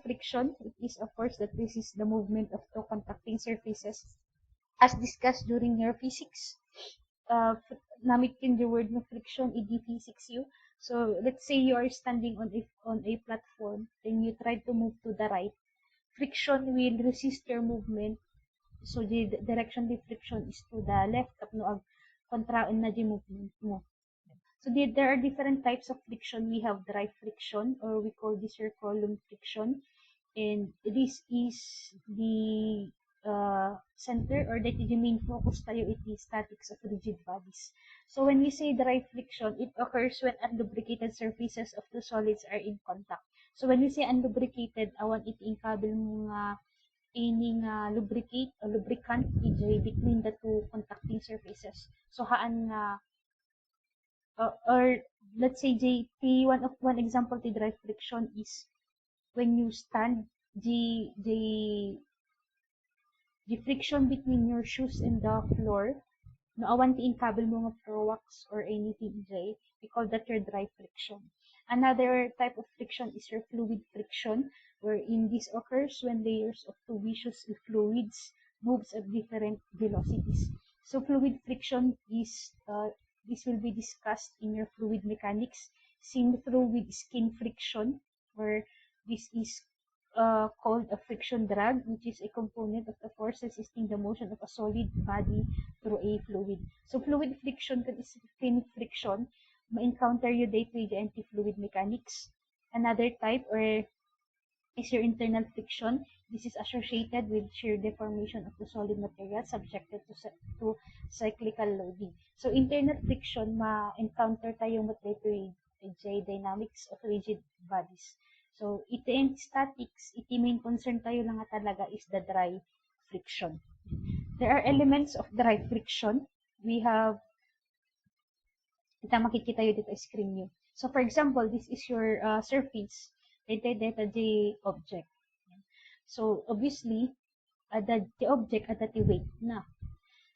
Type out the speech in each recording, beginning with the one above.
friction, it is a force that resists the movement of two contacting surfaces. As discussed during your physics, namit kin the word na friction, physics you. So, let's say you are standing on a platform, then you try to move to the right. Friction will resist your movement. So, the direction of friction is to the left, tapno ag kontraon na di movement mo. So, there are different types of friction. We have dry friction, or we call this your column friction. And this is the center, or that is the main focus tayo it is statics of rigid bodies. So when we say dry friction, it occurs when unlubricated surfaces of the solids are in contact. So when we say unlubricated, awan iti inkabel mo nga aiming lubricate or lubricant between the two contacting surfaces. So haan nga or let's say one example to dry friction is when you stand, the friction between your shoes and the floor, naawan ti kabel mo nga wax or anything jay, we call that your dry friction. Another type of friction is your fluid friction, wherein this occurs when layers of two viscous fluids moves at different velocities. So fluid friction is this will be discussed in your fluid mechanics, seen through with skin friction, where this is called a friction drag, which is a component of the force resisting the motion of a solid body through a fluid. So fluid friction is skin friction, ma-encounter you dito the anti-fluid mechanics. Another type is your internal friction. This is associated with shear deformation of the solid material subjected to cyclical loading. So internal friction, ma-encounter tayo mo dito dynamics of rigid bodies. So, iti in statics, iti main concern tayo lang talaga is the dry friction. There are elements of dry friction. We have, ita makikita yun dito screen nyo. So, for example, this is your surface, data the object. So, obviously, the object at the weight na.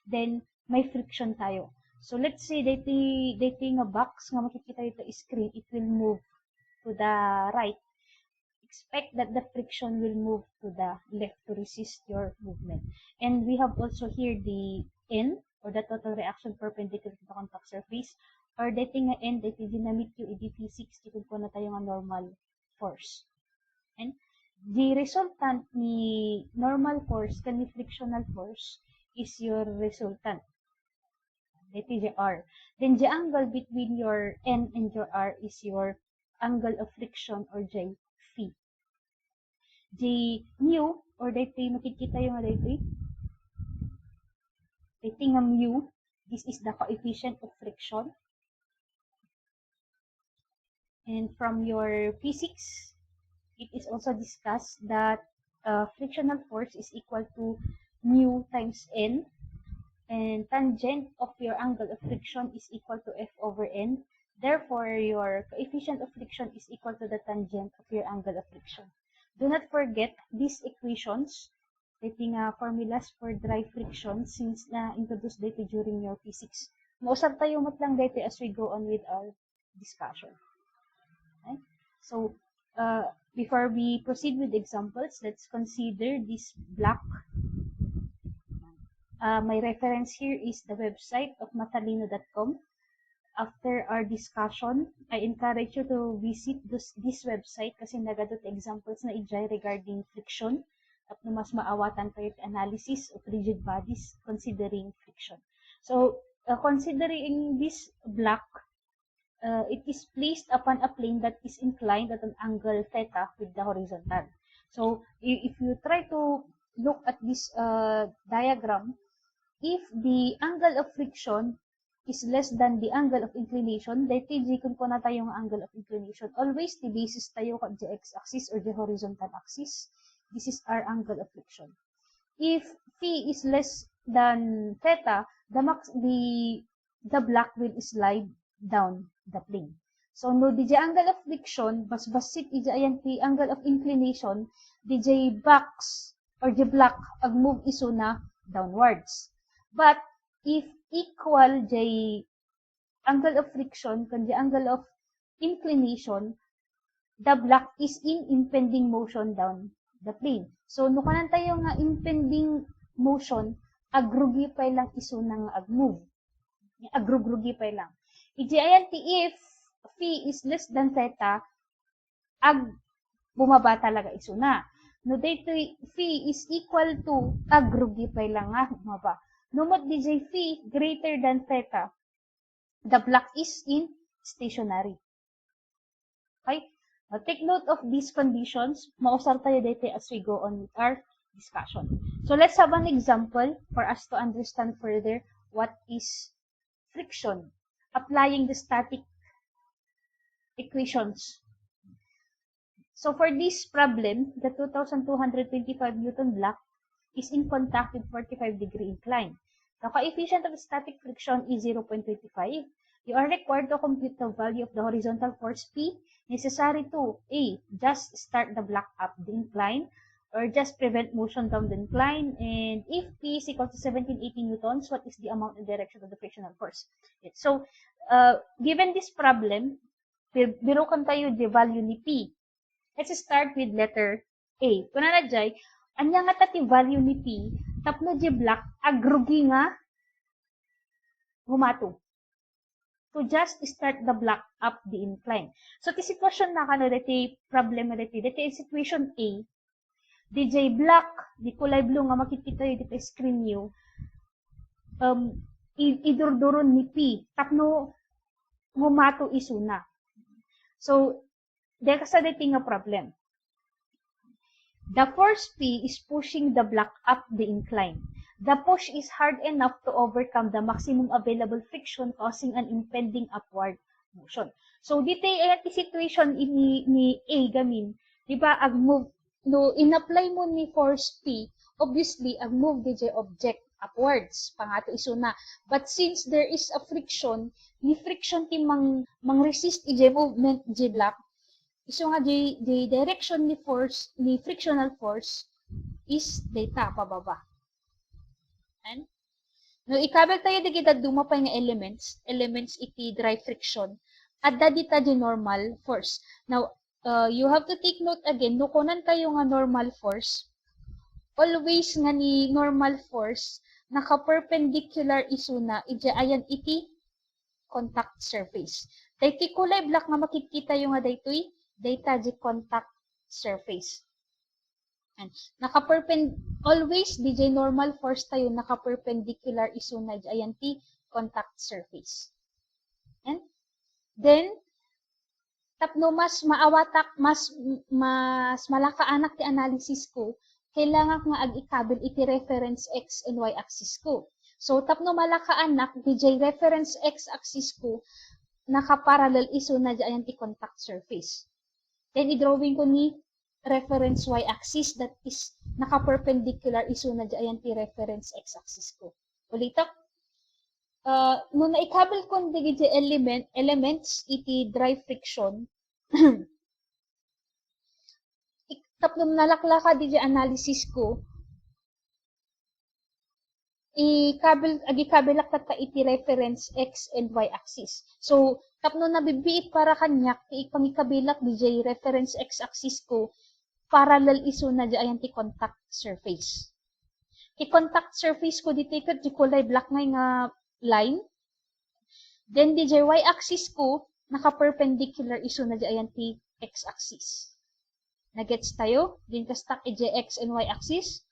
Then, may friction tayo. So, let's say, dating a box nga makikita dito screen, it will move to the right. Expect that the friction will move to the left to resist your movement. And we have also here the N, or the total reaction perpendicular to the contact surface, or dating nga N, dating dynamic yung physics, dito po na tayo nga normal force. And the resultant ni normal force, kani frictional force, is your resultant. That is your R. Then the angle between your N and your R is your angle of friction, or J, phi. The mu, or dito makikita yung dito, nga mu, this is the coefficient of friction. And from your physics, it is also discussed that frictional force is equal to mu times N, and tangent of your angle of friction is equal to F over N. Therefore, your coefficient of friction is equal to the tangent of your angle of friction. Do not forget these equations, dating formulas for dry friction, since na-introduce dito during your physics. Mausap tayo mat lang dito as we go on with our discussion. Okay? So, before we proceed with examples, let's consider this block. My reference here is the website of matalino.com. After our discussion, I encourage you to visit this website kasi nagadot examples na ijay regarding friction at na mas maawatan kayo analysis of rigid bodies considering friction. So, considering this block, it is placed upon a plane that is inclined at an angle theta with the horizontal. So, if you try to look at this diagram, if the angle of friction is less than the angle of inclination, dahil jikon ko na tayong angle of inclination. Always, the basis tayo kung the x-axis or the horizontal axis. This is our angle of friction. If phi is less than theta, the block will slide down the plane. So, no, the angle of friction, basit ayan the angle of inclination, the box or the block ag move iso na downwards. But, if equal the angle of friction kan the angle of inclination, the block is in impending motion down the plane. So, nukanan tayo nga impending motion, agrugipay lang iso nang ag-move. Agrugipay lang. Ayan if phi is less than theta, bumaba talaga iso na. No, dito phi is equal to agrugipay lang nga bumaba. Numot DJ phi greater than theta, the block is in stationary. Okay? Now, take note of these conditions. Mausar tayo dito as we go on with our discussion. So, let's have an example for us to understand further what is friction. Applying the static equations. So, for this problem, the 2,225 Newton block is in contact with 45-degree incline. The coefficient of static friction is 0.25. You are required to compute the value of the horizontal force P necessary to A. Just start the block up the incline or just prevent motion down the incline, and if P is equal to 1780 newtons, what is the amount and direction of the frictional force? So, given this problem, birukan tayo the value ni P. Let's start with letter A. Kuna na jay, anya nga tati value ni P, tapno di block, agrugi nga, humato. To just start the block up the incline. So, ti sitwasyon na kano, dati problem na dati situation A, DJ block, di kulay blue nga makikita yung dito screen nyo, idurduron ni P, tapno, humato isuna. So, dahil sa dati nga problem. The force P is pushing the block up the incline. The push is hard enough to overcome the maximum available friction, causing an impending upward motion. So, dito yung situation ni A gamin, di ba, ag-move, no, in-apply mo ni force P, obviously, ag-move DJ object upwards, pangato iso na. But since there is a friction, ni friction ti mang-resist ij movement ij block, iso nga the direction ni force, ni frictional force is data pababa. And no, ikabel tayo di kita dumapay nga elements iti dry friction, at dita di normal force. Now, you have to take note again, no kunan tayo nga normal force, always nga ni normal force, naka-perpendicular isuna, ija ayan iti contact surface. Dahiti kulay black nga makikita yung nga daytoy, data di contact surface. And always DJ normal force tayo naka-perpendicular isuna, ija ayan ti contact surface. And then, tapno mas maawatak, mas malakaanak ti analysis ko, kailangan nga ag-ikabel iti reference X and Y axis ko. So, tapno malakaanak, DJ reference X axis ko, nakaparallel iso na dyan ti contact surface. Then, i-drawing ko ni reference Y axis, that is naka-perpendicular iso na dyan ti reference X axis ko. Ulitok, nung naikabel ko di elements iti dry friction, tapno nalaklaka di analysis ko, agikabelak tata iti reference X and Y axis. So, tapno nabibiit para kanyak, ipangikabilak di reference X axis ko, parallel iso na di ayan ti contact surface. Ti contact surface ko dito ikat di kulay black nga line. Then di Y axis ko, naka-perpendicular iso na di ayan ti X axis. Nagets tayo? Din kastak ije X and Y axis.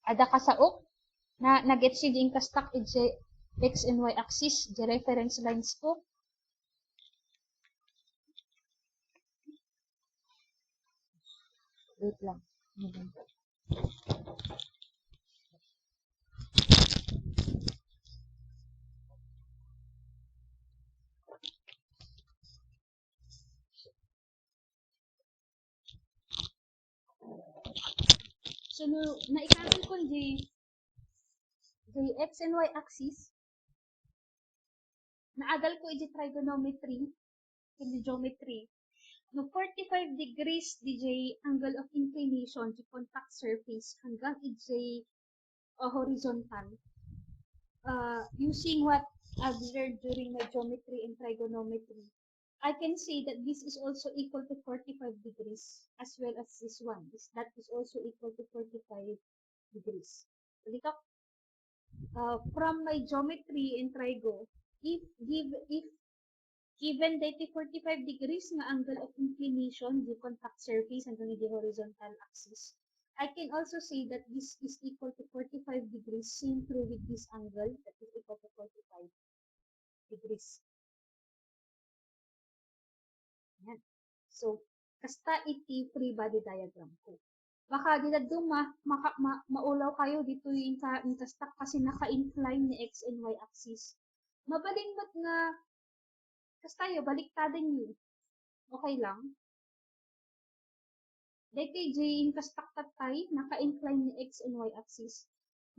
Ada kasaok na nagets si din kastak ije X and Y axis, ije reference lines ko. Wait lang. So, naikabel ko di X and Y axis, naagal ko iti trigonometry, iti geometry, no 45 degrees DJ angle of inclination to contact surface hanggang iti or horizontal, using what I've learned during my geometry and trigonometry, I can say that this is also equal to 45 degrees as well as this one. That is also equal to 45 degrees. Balik ako, from my geometry and trigo, if given that the 45 degrees na angle of inclination, the contact surface and the horizontal axis, I can also say that this is equal to 45 degrees seen through with this angle that is equal to 45 degrees. Yan. So, kasta iti free body diagram ko. Baka dito maulaw kayo dito yung kastak kasi naka-incline ni X and Y axis. Mabalingbat nga kasta yo, baliktadan nyo. Okay lang? Dito yung kastak tatay, naka-incline ni X and Y axis.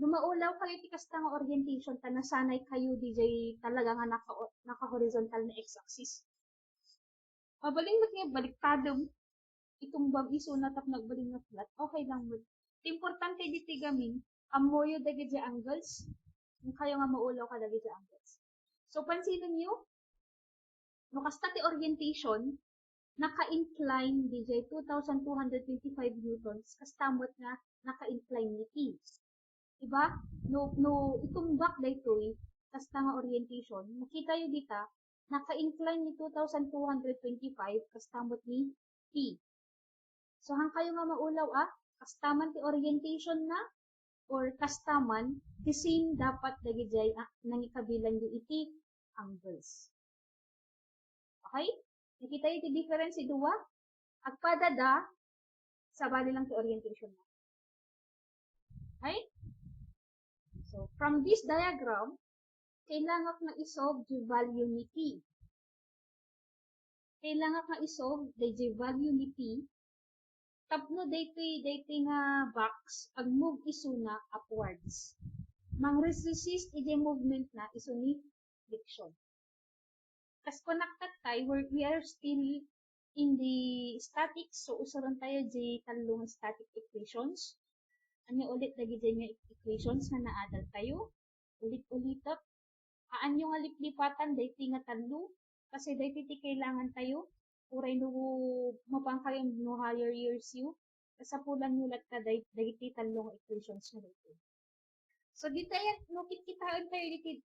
Lumaulaw kayo ti kasta nga orientation ta nasanay kayo DJ talaga nga naka-horizontal na X axis. Mabalingbat nga baliktadom itumbang iso na tap nagbaling na flat, okay lang mo. Importante dito gamin, amoyo dagi di angles, kung kayo nga maulaw ka dagi di angles. So, pansinin nyo, no kasta ti orientation, naka-incline DJ 2,225 newtons, kastamot nga naka-incline ni T. Diba? No itumbak daytoy, kasta nga orientation, nakita nyo dita, naka-incline ni 2,225, kastamot ni T. So, hang kayo nga maulaw kastaman ti orientation na or kastaman the same dapat dagijay nangikabilan yung iti angles. Okay? Nakita yung difference iduwa? Agpadada sa bali lang ti orientation na. Okay? So, from this diagram, kailangan na isolve yung value ni P. Kailangan na isolve yung value ni P tapno daytoy nga box ag move isu na upwards. Mang resist iti movement na isu ni friction. Kas connected tayo, we are still in the statics, so usaron tayo di talong static equations. Ano ulit lagi dyan nga equations na naadal tayo. Ulit-ulitot. Aanyo nga liplipatan daytoy nga talo kasi daytoy ti kailangan tayo uray no mapang kayo no higher years you kasapulan nulat ka dagiti talong equations na dito. So dito yan no kikitaan tayo dito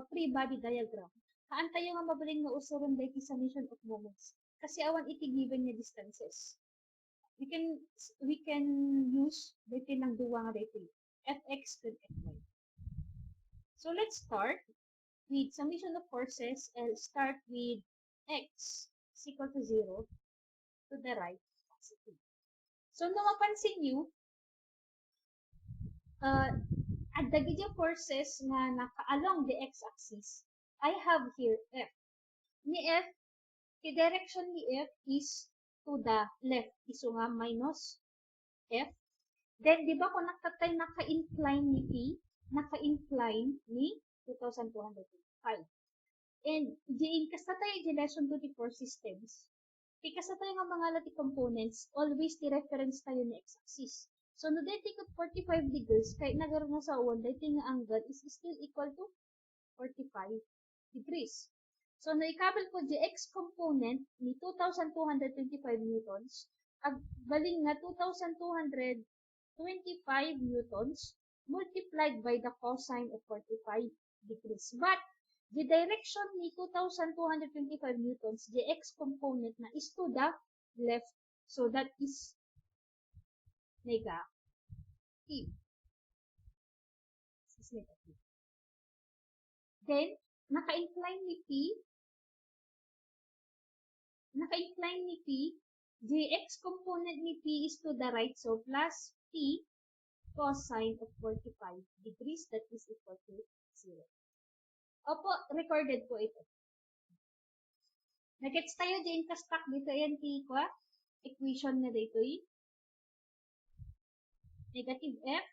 free body diagram. Haan tayo nga mabaling nga usuron dito sa summation of moments kasi awan iti given nga distances. We can use dito lang duwa nga dito fx to fy. So let's start with summation of forces and start with x is equal to 0 to the right positive. So, nung mapansin nyo, at dagiti forces nga naka-along the x-axis, I have here F. Ni F, the direction ni F is to the left. Iso nga minus F. Then, di ba kung naka-incline ni P, naka-incline ni 2,225. And diin kasta tayo di lesson 24 systems. Di kasta tayo nga mga lati components, always di reference tayo ni x-axis. So, no dahil ko 45 degrees, kahit nagaroon na sa uwan, dahil nga angle is still equal to 45 degrees. So, naikabel ko di x component ni 2,225 newtons, ag baling nga 2,225 newtons multiplied by the cosine of 45 degrees. But, the direction ni 2,225 newtons, the x component na is to the left. So, that is negative. This is negative. Then, naka-incline ni P, the x component ni P is to the right. So, plus P cosine of 45 degrees, that is equal to 0. Opo, recorded po ito. Nagets tayo dyan kastak dito yan tikwa. Equation na dito negative F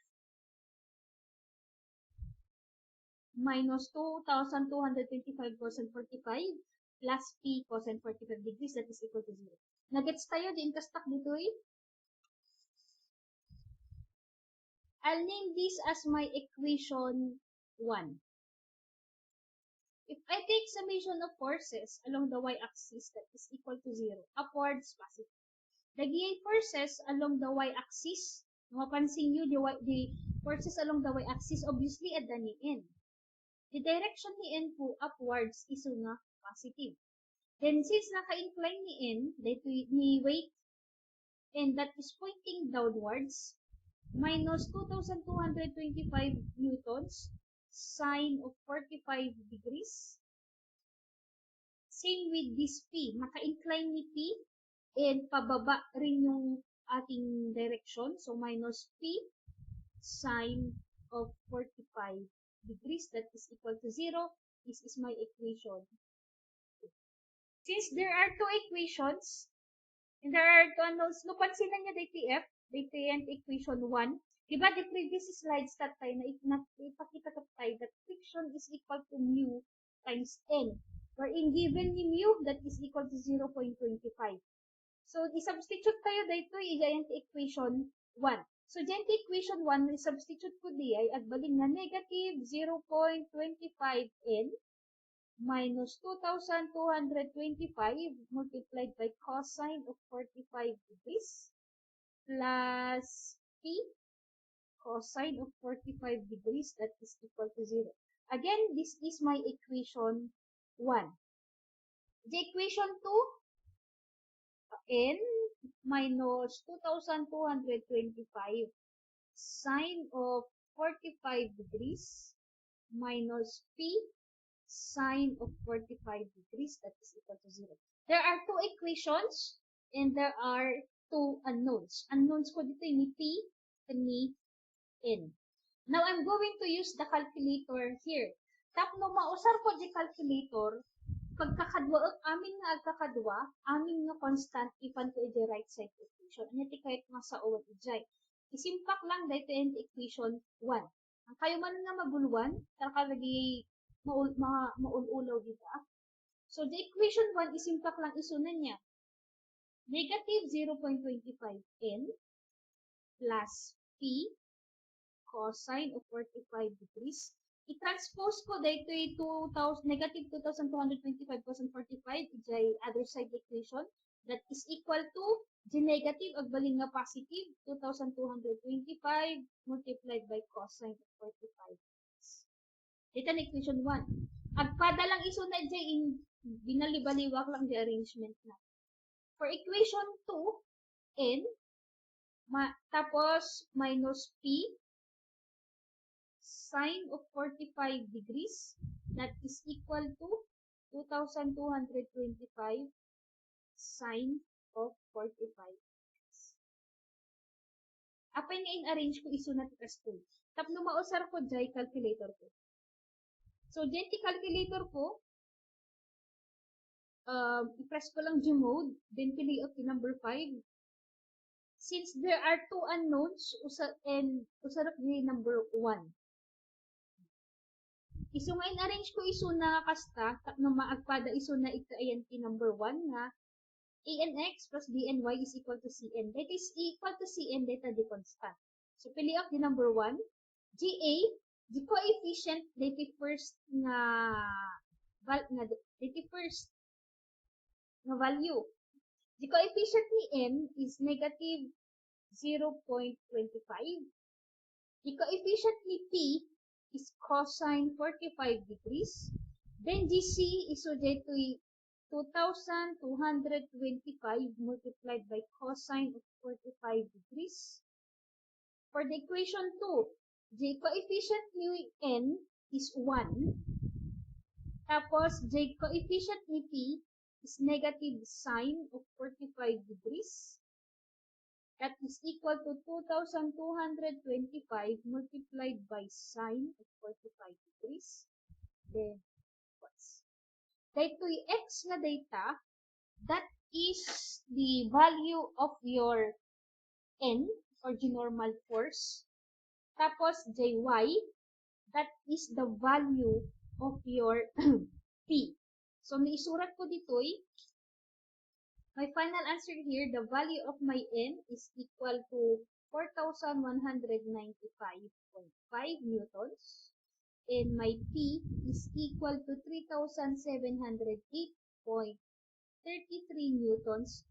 minus 2,225 cosine 45 plus P cosine 45 degrees, that is equal to 0. Nagets tayo dyan kastak dito I'll name this as my equation 1. If I take summation of forces along the y-axis that is equal to 0, upwards positive. The forces along the y-axis, mapapansin nyo, the forces along the y-axis obviously at the ni n. The direction ni n po upwards is nga positive. Then since naka-incline ni n, ni weight, and that is pointing downwards, minus 2,225 newtons, sine of 45 degrees. Same with this P. Naka-incline ni P, and pababa rin yung ating direction. So, minus P sine of 45 degrees, that is equal to 0. This is my equation. Since there are two equations, and there are two unknowns, no, pansinan niya DTF, DTN equation 1. Diba, the previous slides that tayo, na ipakita tayo that friction is equal to mu times n. Wherein given ni mu, that is equal to 0.25. So, i-substitute tayo dito, i-giant equation 1. So, giant equation 1, i-substitute ko di ay agbaling na negative 0.25 n minus 2,225 multiplied by cosine of 45 degrees plus p cosine of 45 degrees, that is equal to 0. Again, this is my equation 1. The equation 2, n minus 2,225 sine of 45 degrees minus p sine of 45 degrees, that is equal to 0. There are two equations and there are two unknowns. Unknowns ko dito ni p and ni n. Now, I'm going to use the calculator here. Tapno mausar ko di calculator, pagkakadwa, amin nga agkakadwa, amin nga constant, ipan ko the right side equation. Ano ti kahit nga sa uwan ijay. Isimpak lang dito yung equation 1. Ang kayo man nga magulwan, takalagi maululaw diba? So, the equation 1, isimpak lang isunan niya. Negative 0.25 n plus p cosine of 45 degrees. I-transpose ko dito yung negative 2,225 cosine 45 ijay other side equation that is equal to the negative agbaling nga positive 2,225 multiplied by cosine of 45 degrees. Dito na equation 1. Agpada lang isunod dyan in binalibaliwak lang the arrangement na. For equation 2, n tapos minus p sine of 45 degrees, that is equal to 2,225 sine of 45 degrees. Apay nga in-arrange ko isunat as 2. Tapno mausar ko dyan calculator ko. So, dyan ti calculator ko, i-press ko lang Gmode, then pili out the number 5. Since there are two unknowns, usarap di number 1. Iso nga in-arrange ko iso na kasta, no maagpada iso na ito ayan ti number 1 nga, anx plus bny is equal to cn. That is equal to cn, data di constant. So, pili out the number 1. Ga, the coefficient, dati first nga value. The coefficient ni n is negative 0.25. The coefficient ni p is cosine 45 degrees. Then GC is so dito 2,225 multiplied by cosine of 45 degrees. For the equation 2, the coefficient ni n is 1. Tapos, the coefficient ni p is negative sine of 45 degrees. That is equal to 2,225 multiplied by sine of 45 degrees. Then, what's? Dito yung x na data, that is the value of your n, or the normal force. Tapos, jy, that is the value of your p. So, may isurat ko dito, my final answer here, the value of my n is equal to 4,195.5 newtons. And my P is equal to 3,708.33 newtons.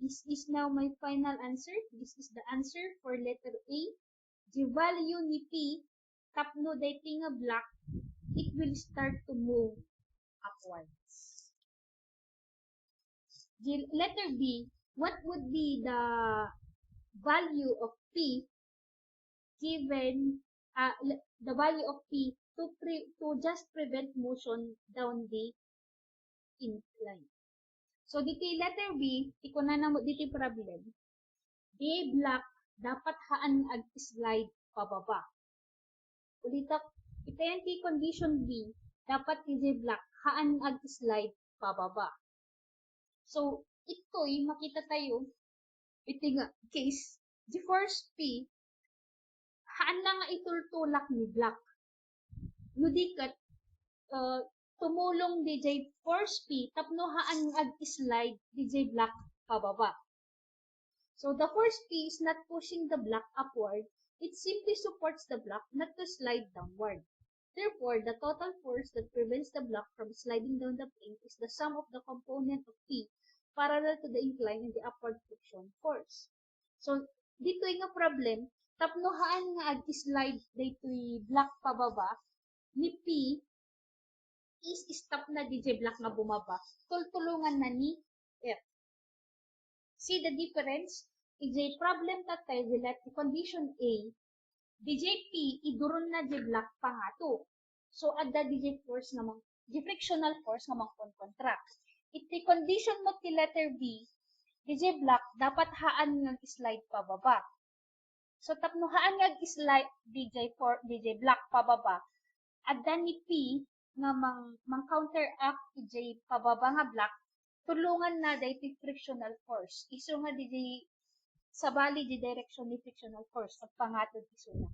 This is now my final answer. This is the answer for letter A. The value ni P, tapno dating nga block, it will start to move upwards. The letter B, what would be the value of P given the value of P to just prevent motion down the incline. So dito letter B, iko na namo dito problem. The block dapat haan ag slide pababa. Ulita ito yung condition B, dapat the block haan ag slide pababa. So ito'y makita tayo ito nga case the first P haan na nga itultulak ni block. Nudikat tumulong DJ force P tapno haan ag-slide DJ block pababa. So the force P is not pushing the block upward, it simply supports the block not to slide downward. Therefore, the total force that prevents the block from sliding down the plane is the sum of the component of P parallel to the incline and the upward friction force. So dito nga problem, tapno haan nga ag-slide dito'y block pababa ni P is stop na DJ block na bumaba. Tultulungan na ni F. See the difference? DJ problem tatay let the condition A. DJ P iduron na DJ block pa nga to. So adda DJ force namang the frictional force namang contract. Iti condition mo ti letter B. DJ block dapat haan ng slide pababa. So tapno haan nga slide DJ block pababa. Adda ni P nga mang counteract DJ pababa nga block, tulungan na dahil frictional force. Iso nga DJ sabali di direction ni frictional force at pangatod iso na.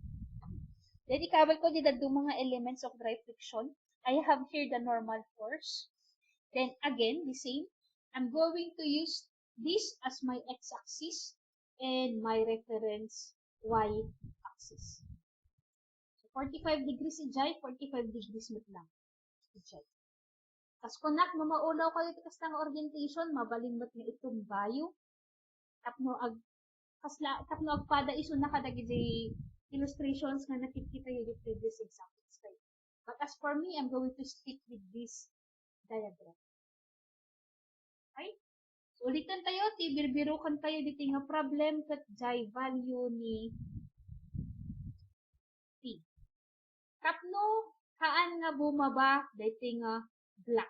Then ikabal ko di mga elements of dry friction. I have here the normal force. Then again, the same. I'm going to use this as my x-axis and my reference y-axis. 45 degrees ijay, 45 degrees mo lang. Ijay. Kas kunak, mamaulaw kayo tikas ng orientation, mabalinmat nga itong bayo. Tapno agpada iso na kadagi di illustrations nga nakikita yung previous examples kayo. But as for me, I'm going to stick with this diagram. Okay? So ulitan tayo, tibirbirukan tayo dito nga problem kat jay value ni P. Tapno, haan nga bumaba, dating nga block.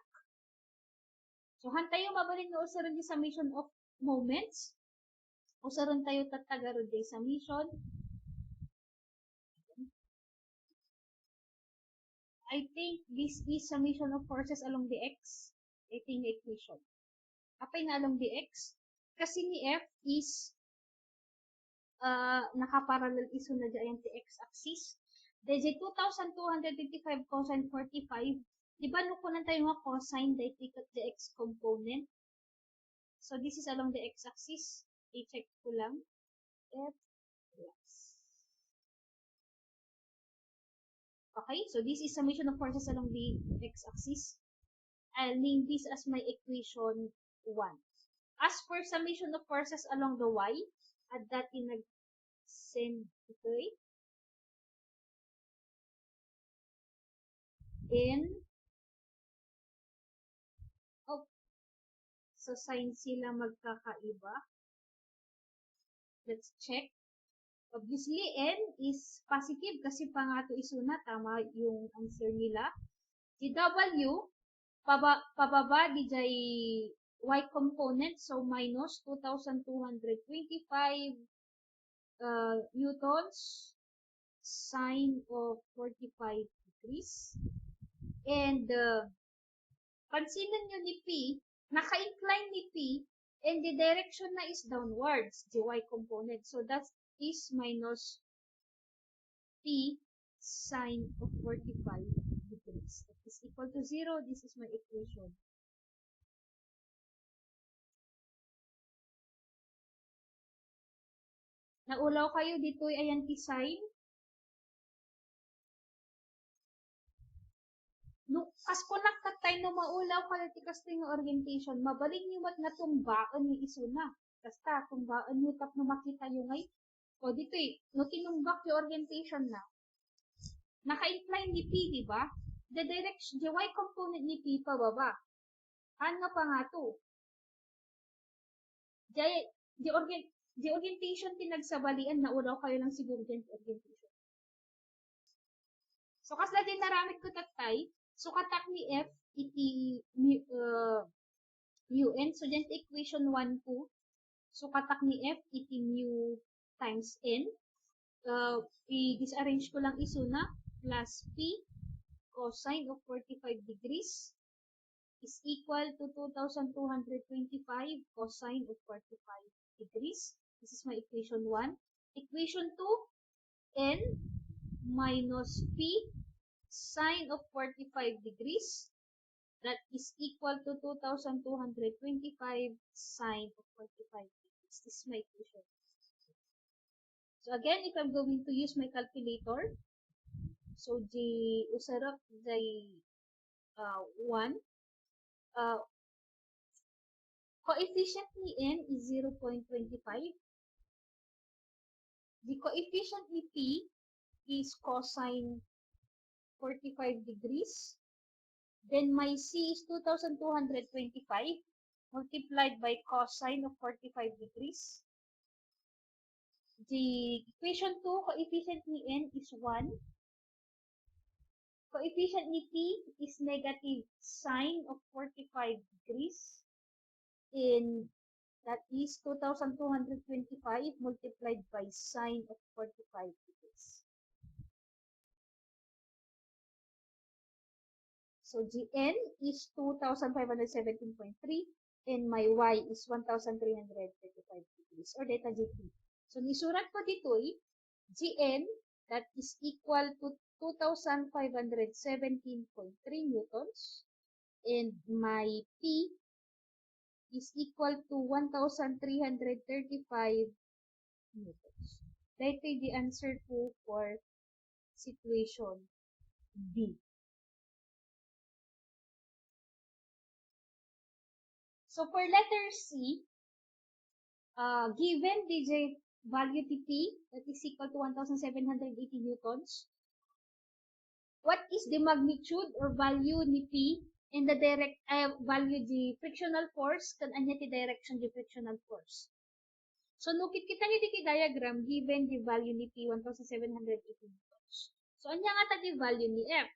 So, han tayo mabalin nga usaron di summation of moments. Usaron tayo tatagaron di summation. I think this is summation of forces along the x. I think equation. Apay nga along the x? Kasi ni F is nakaparallel iso na dyan yung x-axis. DJ 2,255 cosine 45. Diba nukunan tayo nga cosine dahil the x component. So this is along the x-axis. I-check ko lang. F plus. Okay, so this is summation of forces along the x-axis. I'll name this as my equation 1. As for summation of forces along the y, at that in nag-send ito in so sign sila magkakaiba. Let's check. Obviously, n is positive kasi pangato iso na tama yung answer nila. Si W, pababa di jay y component, so minus 2,225 newtons, sine of 45 degrees. And pansinan nyo ni P, naka-incline ni P, and the direction na is downwards, the y component. So that is minus P sine of 45 degrees. That is equal to 0. This is my equation. Naulaw kayo dito'y ayan ti sign. No, kas po nakatay no maulaw kayo ti kasting orientation, mabalin niyo mat nga tumbaan ni isuna. Basta, tumbaan niyo tap no makita nyo ngay. O dito'y, no tinumbak yung orientation na, naka-incline ni P, di ba? The direction, the y component ni P pababa. Ano pa nga to? The orientation tinagsabalian na ulaw kayo ng siguro dyan orientation. So, kasla din naramit ko tatay, so katak ni F, iti mu n. So, dyan equation 1, 2. So, katak ni F, iti mu times n. I-disarrange ko lang isuna, plus P cosine of 45 degrees is equal to 2,225 cosine of 45 degrees. This is my equation 1. Equation 2, n minus P sine of 45 degrees. That is equal to 2,225 sine of 45 degrees. This is my equation. So again, if I'm going to use my calculator, so the usarap the 1, coefficient ni n is 0.25. The coefficient ni P is cosine 45 degrees. Then my C is 2,225 multiplied by cosine of 45 degrees. The equation 2, coefficient ni n is 1. Coefficient ni P is negative sine of 45 degrees. And that is 2,225 multiplied by sine of 45 degrees. So Gn is 2,517.3 and my y is 1,335 degrees or delta Gt. So nisurat ko dito'y Gn that is equal to 2,517.3 newtons and my P is equal to 1,335 newtons. That is the answer po for situation B. So for letter C, given the value P that is equal to 1,780 newtons, what is the magnitude or value ni P in the direct value the frictional force kan anya ti direction the frictional force. So nukit kita ni di diagram given the value ni P 1,780 newtons. So anya nga ta di value ni F.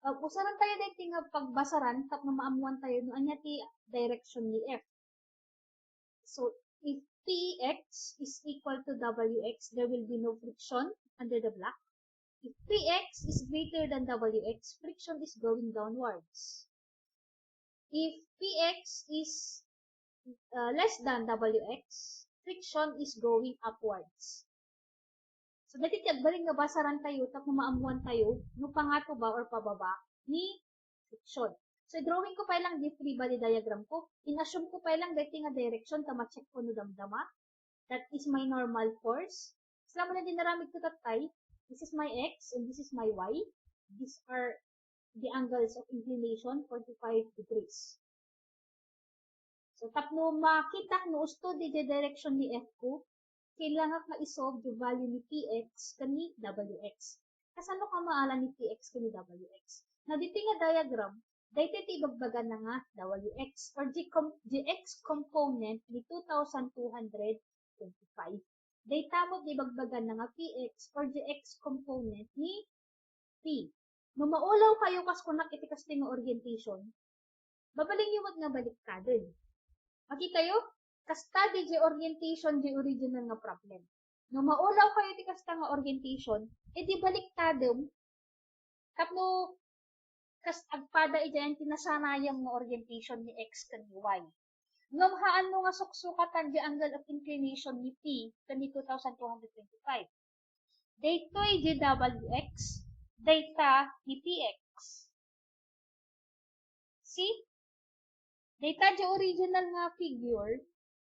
Usaran tayo dito nga pagbasaran tap na maamuan tayo no anya ti direction ni F. So if Px is equal to Wx, there will be no friction under the block. If Px is greater than Wx, friction is going downwards. If Px is less than Wx, friction is going upwards. So, natitagbaling nga basaran tayo, tap na maamuan tayo, no pangato ba or pababa ni friction. So, drawing ko pa lang di free body diagram ko. In-assume ko pa lang dito nga direction, tama-check ko no damdama. That is my normal force. Isla mo na din naramig ko tatay. This is my x and this is my y. These are the angles of inclination, 45 degrees. So, tap no makita no usto di direction ni F ko, kailangan ma-isolve yung value ni Px kani Wx. Kasano ka maala ni Px kani Wx? Na dito nga diagram, dito ibagbagan na nga Wx or the x component ni 2,225. Data mo ibagbagan na nga Px or the x component ni P. No maulaw kayo kas kunak itikas ting orientation, babaling yung nga baliktadin. Maki kayo? Kasta di orientation di original nga problem. No maulaw kayo ti kasta nga orientation, di baliktadom kapno kas agpada iyan tinasanayang nga orientation ni x kan ni y. Ngam haan mo nga suksukatan di angle of inclination ni P kani 2,225. Daytoy di Wx, data ni Px. See? Data di original nga figure,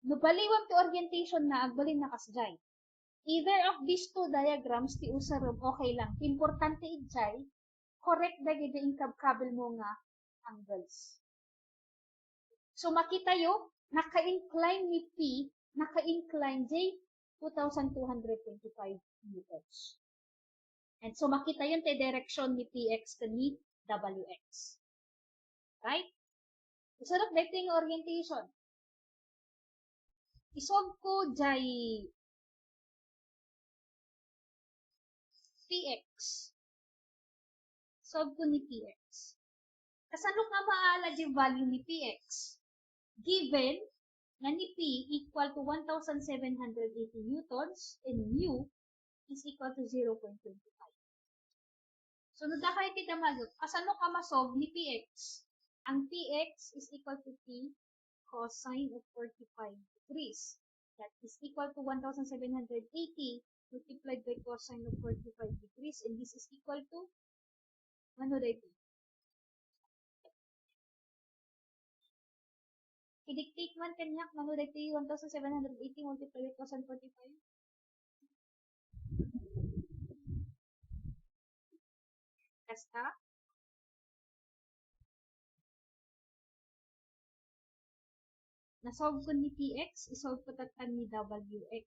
No baliwag to orientation na agbalin na kasjay. Either of these two diagrams ti usarom okay lang. Importante ijay correct dagiti inkabkabel mo nga angles. So makita yo naka-incline ni P, naka-incline J 2,225 meters. And so makita yun te direction ni PX ni WX. Right? Isarap dito yung orientation. Isolve ko jay PX. Solve ko ni PX. Kasano nga maala yung value ni PX? Given na ni P equal to 1,780 newtons and mu is equal to 0.25. So, nadakay kita magot. Kasano ka masolve ni PX? Ang PX is equal to P cosine of 45 degrees. That is equal to 1,780 multiplied by cosine of 45 degrees. And this is equal to, ano dito? I-dictate man kanyak, ano dito 1,780 multiplied by cosine 45? Kasta? Na-solve ko ni PX, isolve ko tatan ni WX.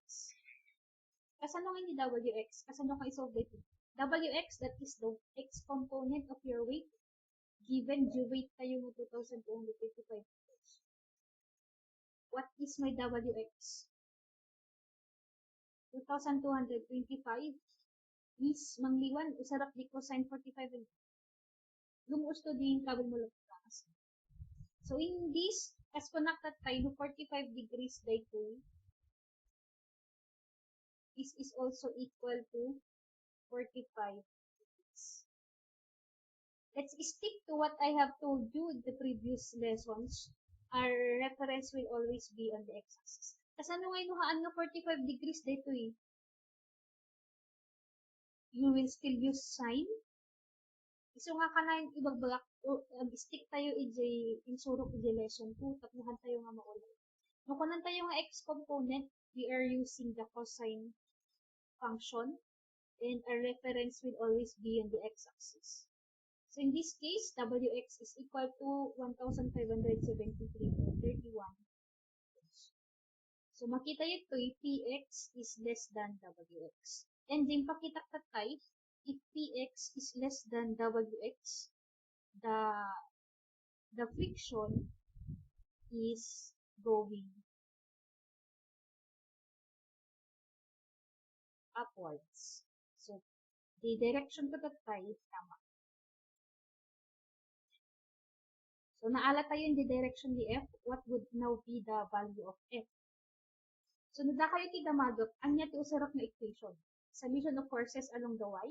Kasano nga ni WX? Kasano ka isolve dito? WX, that is the X component of your weight. Given due weight tayo mo 2,255 meters. What is my WX? 2,225 is mangliwan, usarap di cosine 45 and lumuos to din kabel mo lang. So in this, as connected tayo 45 degrees dito, this is also equal to 45 degrees. Let's stick to what I have told you in the previous lessons. Our reference will always be on the x-axis. Kasi ano ngayon nuhaan na 45 degrees dito eh. You will still use sine. So nga ka na yung ibagbagak, stick tayo insurok lesson 2, tapnuhan tayo nga maulit. Nukunan tayo nga x component, we are using the cosine function, and our reference will always be on the x-axis. So in this case, Wx is equal to 1,573.31. So makita ito, Px is less than Wx. And then pakita tatay, if Px is less than Wx, the friction is going upwards. So the direction ko tatay, tama. So, naala tayo in the direction ni F, what would now be the value of F? So, nada kayo tidamagot, anya ti usarap na equation. Summation of forces along the Y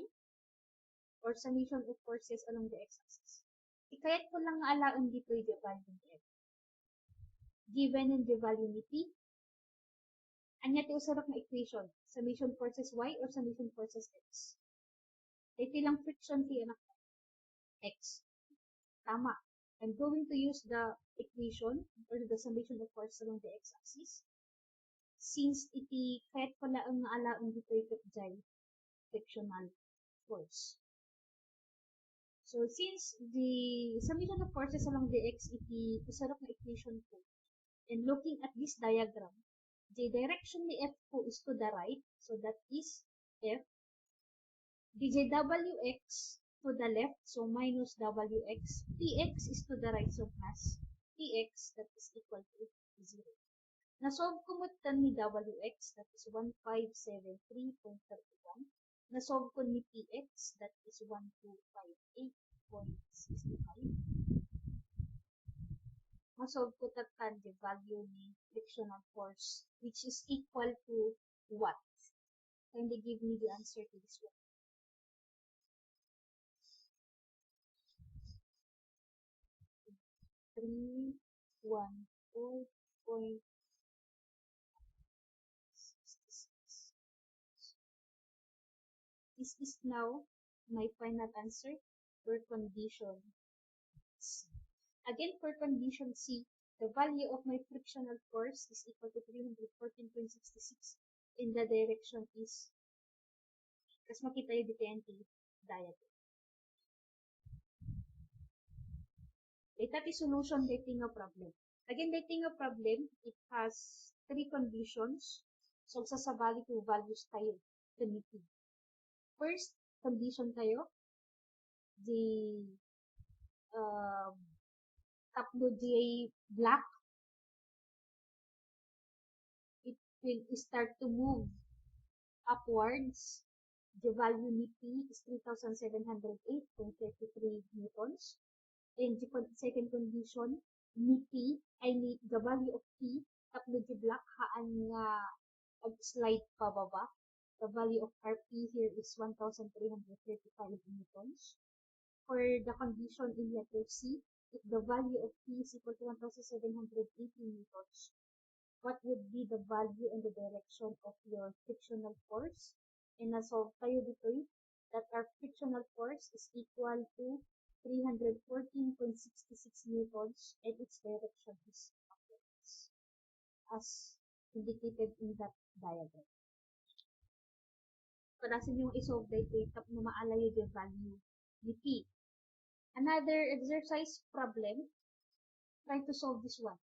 or summation of forces along the x-axis. Ikayat ko lang nga alaan dito yung value ni F. Given in the value ni P, anya ti usarap na equation. Summation forces Y or summation forces X. Ito lang friction ti anak X. Tama. I'm going to use the equation or the summation of force along the x-axis. Since iti kahit pala ang naalaang dito ito dyan, frictional force. So since the summation of forces along the x iti usarap na equation ko, and looking at this diagram, the direction ni F ko is to the right, so that is F. The Wx to the left, so minus Wx. Px is to the right, so plus Px, that is equal to 0. Nasolve ko mo ni Wx, that is 1573.31. Nasolve ko ni Px, that is 1258.65. Nasolve ko tatan the value ni frictional force, which is equal to what? Kindly give me the answer to this one. 314.66. This is now my final answer for condition C. Again, for condition C, the value of my frictional force is equal to 314.66 and the direction is, tapos makita yung DTNT diagram. That is solution dating a problem. Again, dating a problem, it has three conditions. So, sasabali ko values tayo to meeting. First condition tayo, the tapno GA black, it will start to move upwards. The value ni P is 3,708.33 newtons. And the second condition, ni P, ay ni the value of P, tapno di black haan nga slide pababa. The value of RP here is 1,335 newtons. For the condition in letter C, if the value of P is equal to 1,780 newtons, what would be the value and the direction of your frictional force? And na-solve tayo dito that our frictional force is equal to 314.66 newtons and its direction is upwards, as indicated in that diagram. Padasin yung isolve dito, tap na maalayo yung value ni P. Another exercise problem, try to solve this one.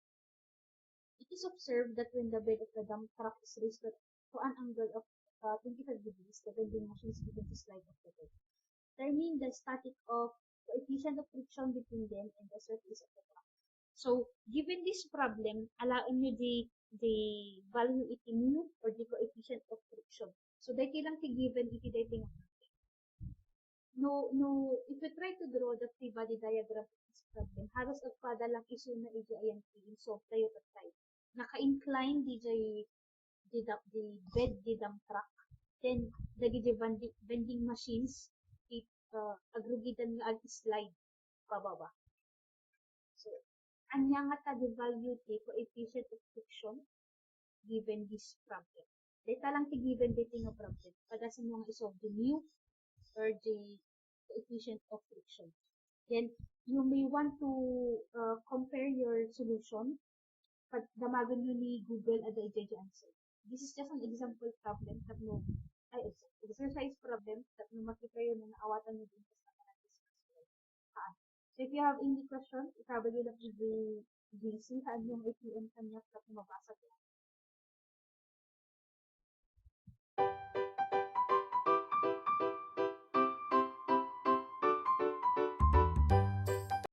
It is observed that when the bed of the dump truck is raised to an angle of 25 degrees, the bending machine is given to slide off the bed. Determine the static of coefficient of friction between them and the surface of the truck. So, given this problem, alaan nyo the value iti mu or the coefficient of friction. So, dahil lang given iti dating No, if we try to draw the free body diagram of this problem, halos agpada lang iso na ito ayan so tayo patay. Naka-incline di bed di dump truck. Then, dagi di bending machines, it agrugitan nga ag-slide pababa. So, anya nga ta the value ti coefficient of friction given this problem. Data lang ti given dito nga problem. Padasin mo nga isolve the mu or the coefficient of friction. Then, you may want to compare your solution. Pag damagan nyo ni Google at the answer. This is just an example problem. Exercise problem that no makita yun na naawatan nyo din sa na-discuss. So, if you have any question, ikabali lang i-GC, haan yung ATM kanya at mabasa ko.